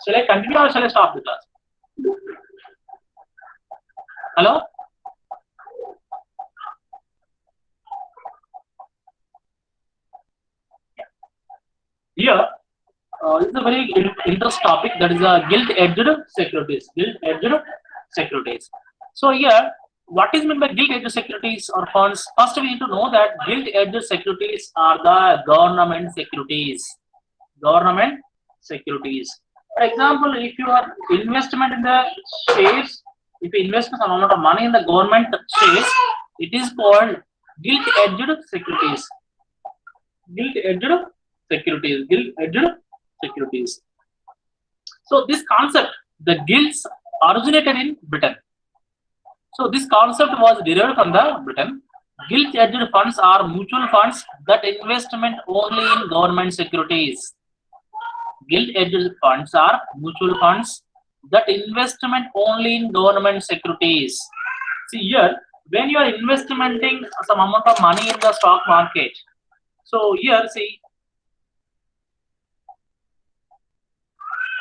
Shall I continue or shall I stop the class? Hello? Here, this is a very interesting topic, that is gilt-edged securities. Gilt-edged securities. So here, what is meant by gilt-edged securities or funds? First, we need to know that gilt-edged securities are the government securities. Government securities. For example, if you are investment in the shares, if you invest some amount of money in the government shares, it is called gilt-edged securities. Gilt-edged securities. Gilt-edged securities. So this concept, the gilts, originated in Britain. So this concept was derived from the Britain. Gilt-edged funds are mutual funds that investment only in government securities. Gilt-edged funds are mutual funds that investment only in government securities. See here, when you are investing some amount of money in the stock market, so here see,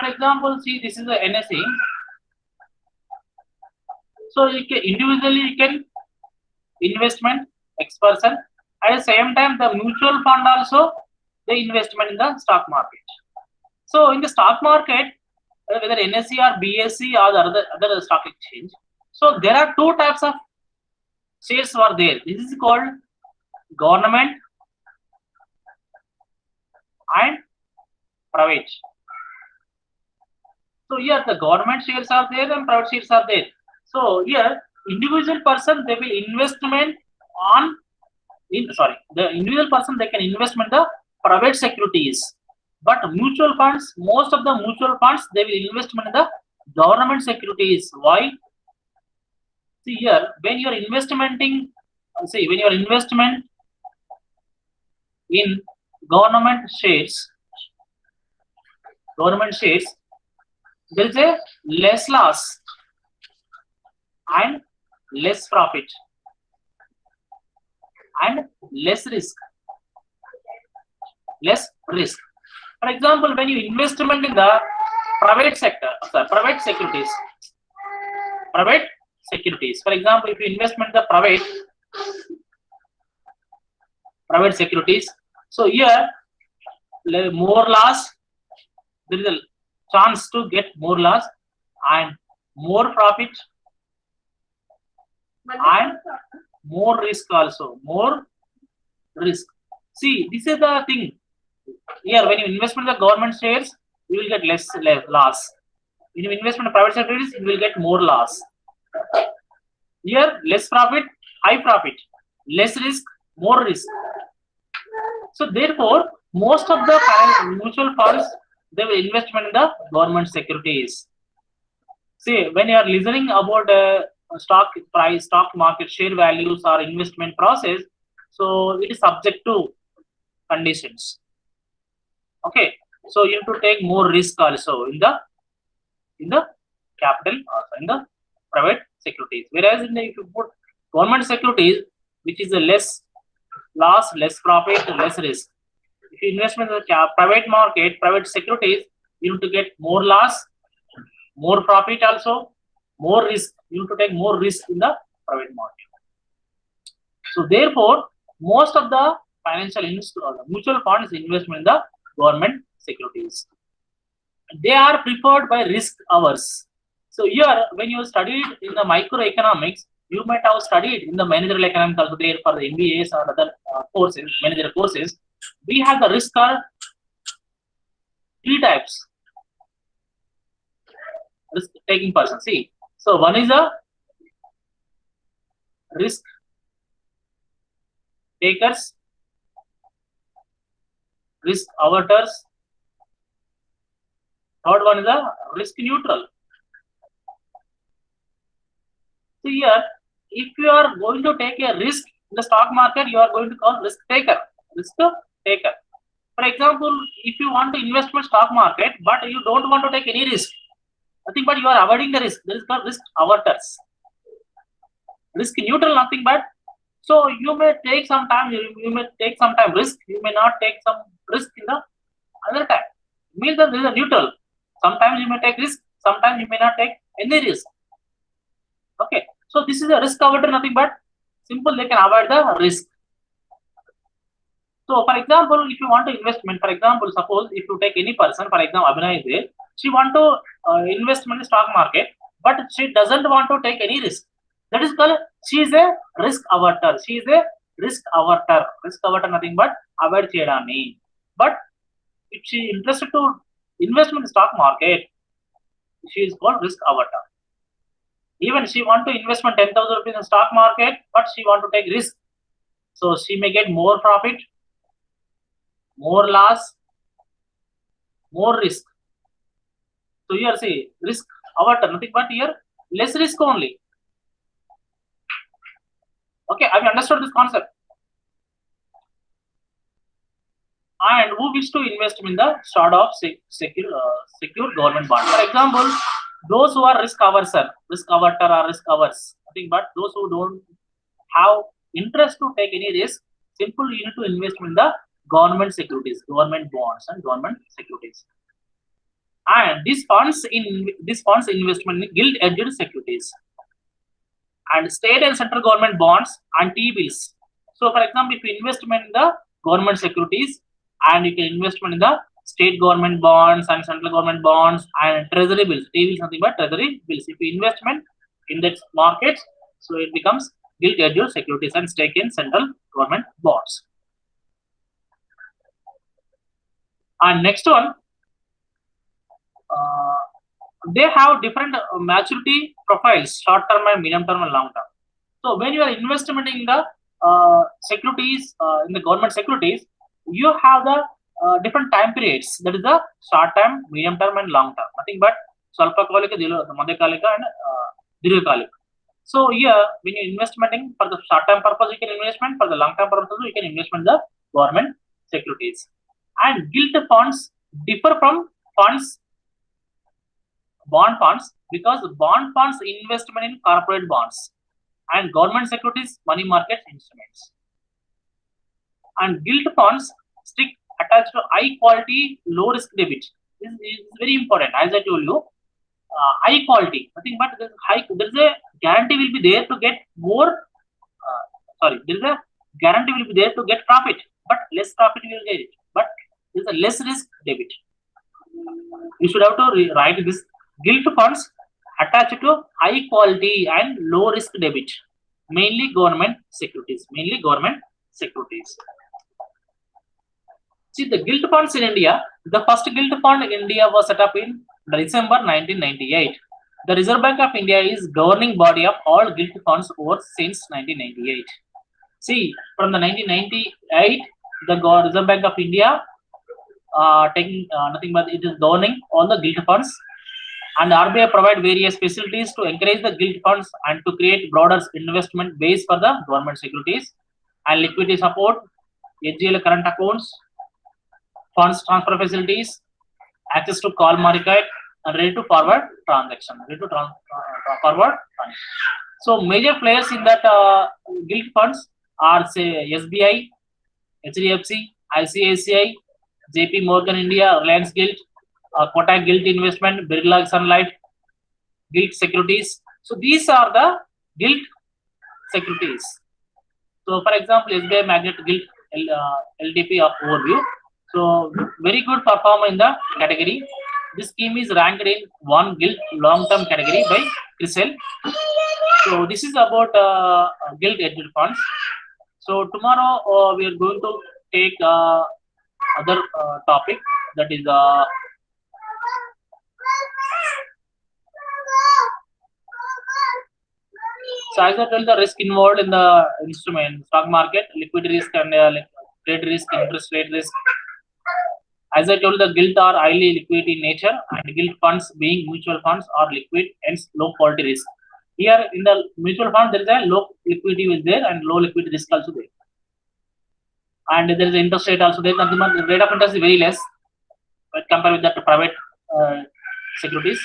for example, see, this is the NSE. So you can individually you can investment X person. At the same time, the mutual fund also the investment in the stock market. So in the stock market, whether NSE or BSE or the other stock exchange, so there are two types of shares were there. This is called government and private. So here the government shares are there and private shares are there. So here individual person they will investment on the individual person they can investment the private securities. But mutual funds, most of the mutual funds, they will investment in the government securities. Why? See here, when you are investment in government shares, there is a less loss and less profit and less risk. For example, when you investment in the private sector, private securities. For example, if you investment in the private securities, so here more loss, there is a chance to get more loss and more profit and more risk also. More risk. See, this is the thing. Here, when you invest in the government shares, you will get less loss. When you invest in the private securities, you will get more loss. Here, less profit, high profit, less risk, more risk. So therefore, most of the mutual funds they will investment in the government securities. See, when you are listening about stock price, stock market share values or investment process, so it is subject to conditions. Okay, so you have to take more risk also in the capital, also in the private securities. Whereas if you put government securities, which is a less loss, less profit, less risk. If you invest in the private market, private securities, you have to get more loss, more profit also, more risk. You have to take more risk in the private market. So therefore, most of the financial mutual funds investment in the government securities. They are preferred by risk averse. So here, when you studied in the microeconomics, you might have studied in the managerial economics also there for the MBAs or other courses, managerial courses. We have the risk are three types. Risk taking person. See, so one is a risk takers, risk averters. Third one is a risk neutral. So here, if you are going to take a risk in the stock market, you are going to call risk taker. For example, if you want to invest in stock market, but you don't want to take any risk, nothing but you are avoiding the risk. There is called risk averters. Risk neutral, nothing but. So you may take some time. You may take some time risk. You may not take some risk in the other time. Means that there is a neutral. Sometimes you may take risk, sometimes you may not take any risk. Okay, so this is a risk averter, nothing but simple, they can avoid the risk. So for example, if you want to investment, for example, suppose if you take any person, for example, Abhinay is there, she want to invest in the stock market, but she doesn't want to take any risk. That is called, she is a risk averter. She is a risk averter. Risk averter, nothing but avoid chedani. But if she interested to invest in the stock market, she is called risk averter. Even she want to invest 10,000 rupees in the stock market, but she want to take risk. So she may get more profit, more loss, more risk. So here see risk averter, nothing but here less risk only. Okay, have you understood this concept? And who wish to invest in the sort of secure government bond? For example, those who are risk averse or risk averse, nothing but those who don't have interest to take any risk, simple you need to invest in the government securities, government bonds and government securities. And these funds investment in gilt-edged securities and state and central government bonds and T-bills. So for example, if you investment in the government securities and you can investment in the state government bonds and central government bonds and treasury bills, T-bills nothing but treasury bills. If you investment in that markets, so it becomes gilt-edged securities and stake in central government bonds. And next one, they have different maturity profiles, short term and medium term and long term. So when you are investing in the securities, in the government securities, you have the different time periods. That is the short term, medium term and long term. Nothing but Salpakalika, Madhyakalika and Dirghakalika. So here, when you investment for the short term purpose, you can investment, for the long term purpose, you can investment the government securities. And gilt funds differ from funds, bond funds, because bond funds investment in corporate bonds and government securities money market instruments. And gilt funds stick attached to high quality, low risk debit. This is very important. As I told you, high quality, nothing but there is a guarantee will be there to get more. There is a guarantee will be there to get profit, but less profit you will get it. But there is a less risk debit. You should have to write this. Gilt funds attached to high quality and low risk debit, mainly government securities. Mainly government securities. See the gilt funds in India. The first gilt fund in India was set up in December 1998. The Reserve Bank of India is governing body of all gilt funds over since 1998. See, from the 1998, the Reserve Bank of India taking nothing but it is governing all the gilt funds, and RBI provide various facilities to encourage the gilt funds and to create broader investment base for the government securities and liquidity support, HGL current accounts, funds transfer facilities, access to call market, and ready to forward transaction. So major players in that gilt funds are say SBI, HDFC, ICICI, JP Morgan India, Reliance Gilt, Kotak Gilt Investment, Birla Sun Life, Gilt Securities. So these are the gilt securities. So for example, SBI Magnet Gilt LTP of overview. So very good performer in the category. This scheme is ranked in one gilt long-term category by CRISIL. So this is about gilt-edged funds. So tomorrow we are going to take other topic, that is so as I tell the risk involved in the instrument, stock market, liquidity risk and trade risk, interest rate risk. As I told, the gilt are highly liquid in nature, and gilt funds being mutual funds are liquid, hence low quality risk. Here in the mutual fund, there is a low liquidity is there and low liquidity risk also there. And there is an interest rate also there. The rate of interest is very less compared with that private securities.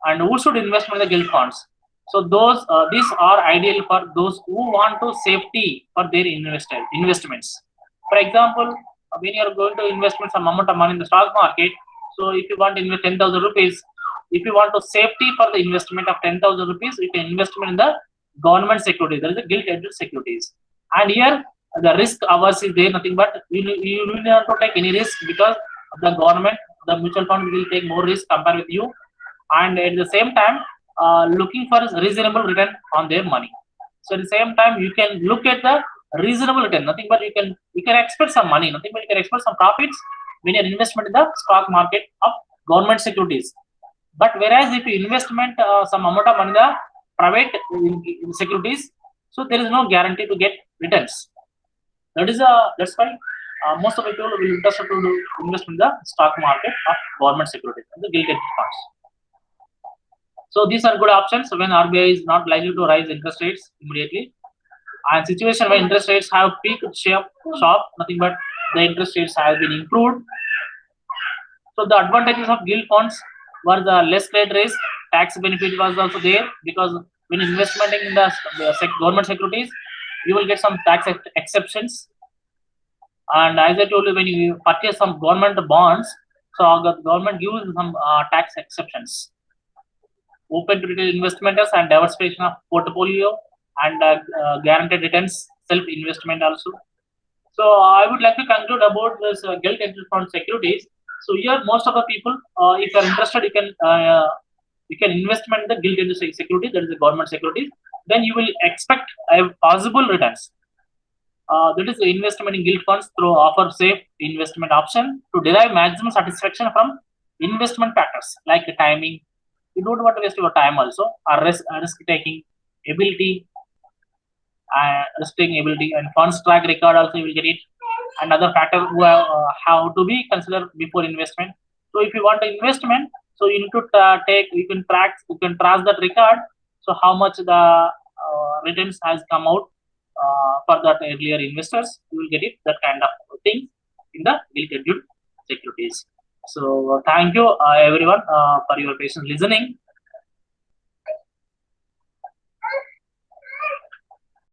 And who should invest in the gilt funds? So these are ideal for those who want to safety for their investments. For example, when you are going to invest some amount of money in the stock market, So if you want to invest 10,000 rupees, if you want to safety for the investment of 10,000 rupees, you can investment in the government securities. There is a gilt-edged securities, and here the risk averse is there, nothing but you don't have to take any risk because the government, the mutual fund will take more risk compared with you, and at the same time looking for reasonable return on their money. So at the same time you can look at the reasonable return, nothing but you can expect some money, nothing but you can expect some profits when you're investment in the stock market of government securities. But whereas if you investment some amount of money in the private securities, so there is no guarantee to get returns. That's why most of the people will be interested to invest in the stock market of government securities and the gilt-edged funds. So these are good options when RBI is not likely to raise interest rates immediately, and situation where interest rates have peaked sharp, nothing but the interest rates have been improved. So the advantages of gilt funds were the less credit risk, tax benefit was also there because when investment in the government securities, you will get some tax exceptions. And as I told you, when you purchase some government bonds, so the government gives some tax exceptions. Open to retail investors and diversification of portfolio and guaranteed returns, self-investment also. So I would like to conclude about this gilt-edged fund securities. So here, most of the people, if you are interested, you can investment in the gilt-edged security, that is the government securities. Then you will expect possible returns. That is the investment in gilt funds through offer safe investment option to derive maximum satisfaction from investment factors like the timing. You don't want to waste your time also, or risk taking ability, risk taking ability, and funds track record also you will get it, and other factors who have to be considered before investment. So if you want an investment, so you need to you can trace that record. So how much the returns has come out for that earlier investors, you will get it, that kind of thing in the gilt-edged securities. So thank you everyone for your patient listening.